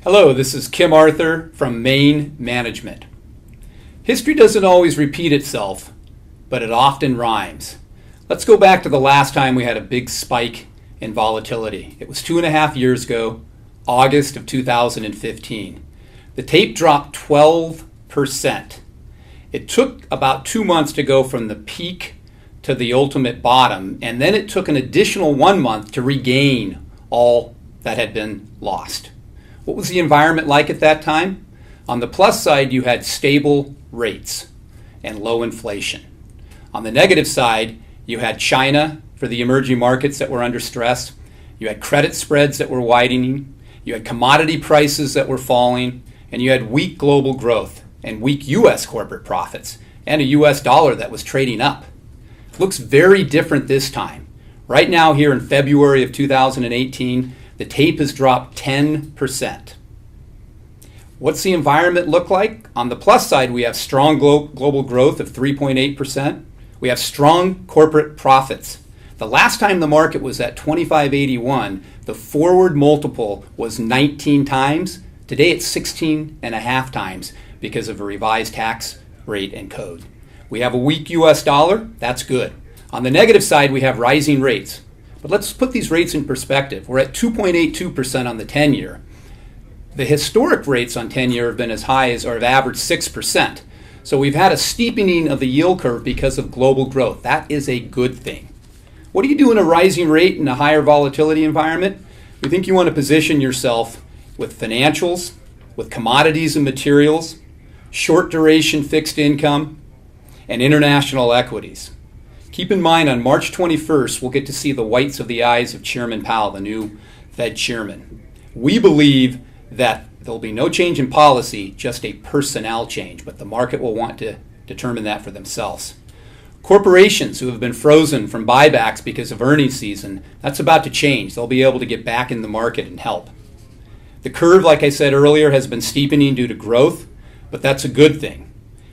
Hello, this is Kim Arthur from Maine Management. History doesn't always repeat itself, but it often rhymes. Let's go back to the last time we had a big spike in volatility. It was 2.5 years ago, August of 2015. The tape dropped 12%. It took about 2 months to go from the peak to the ultimate bottom, and then it took an additional 1 month to regain all that had been lost. What was the environment like at that time? On the plus side, you had stable rates and low inflation. On the negative side, you had China for the emerging markets that were under stress. You had credit spreads that were widening. You had commodity prices that were falling. And you had weak global growth and weak U.S. corporate profits and a U.S. dollar that was trading up. Looks very different this time. Right now, here in February of 2018, the tape has dropped 10%. What's the environment look like? On the plus side, we have strong global growth of 3.8%. We have strong corporate profits. The last time the market was at 25.81, the forward multiple was 19 times. Today it's 16.5 times because of a revised tax rate and code. We have a weak U.S. dollar. That's good. On the negative side, we have rising rates. But let's put these rates in perspective. We're at 2.82% on the 10-year. The historic rates on 10-year have been as high as, or have averaged 6%. So we've had a steepening of the yield curve because of global growth. That is a good thing. What do you do in a rising rate in a higher volatility environment? We think you want to position yourself with financials, with commodities and materials, short duration fixed income, and international equities. Keep in mind, on March 21st, we'll get to see the whites of the eyes of Chairman Powell, the new Fed chairman. We believe that there'll be no change in policy, just a personnel change, but the market will want to determine that for themselves. Corporations who have been frozen from buybacks because of earnings season, that's about to change. They'll be able to get back in the market and help. The curve, like I said earlier, has been steepening due to growth, but that's a good thing.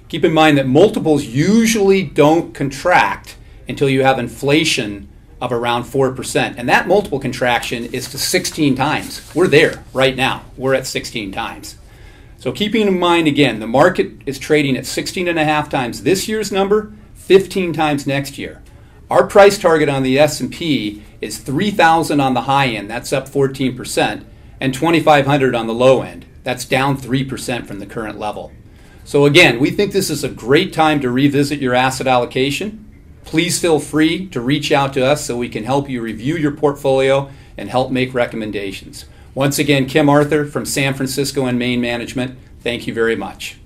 Keep in mind that multiples usually don't contract until you have inflation of around 4%. And that multiple contraction is to 16 times. We're there right now. We're at 16 times. So keeping in mind, again, the market is trading at 16.5 times this year's number, 15 times next year. Our price target on the S&P is 3,000 on the high end. That's up 14%. And 2,500 on the low end. That's down 3% from the current level. So again, we think this is a great time to revisit your asset allocation. Please feel free to reach out to us so we can help you review your portfolio and help make recommendations. Once again, Kim Arthur from San Francisco and Maine Management. Thank you very much.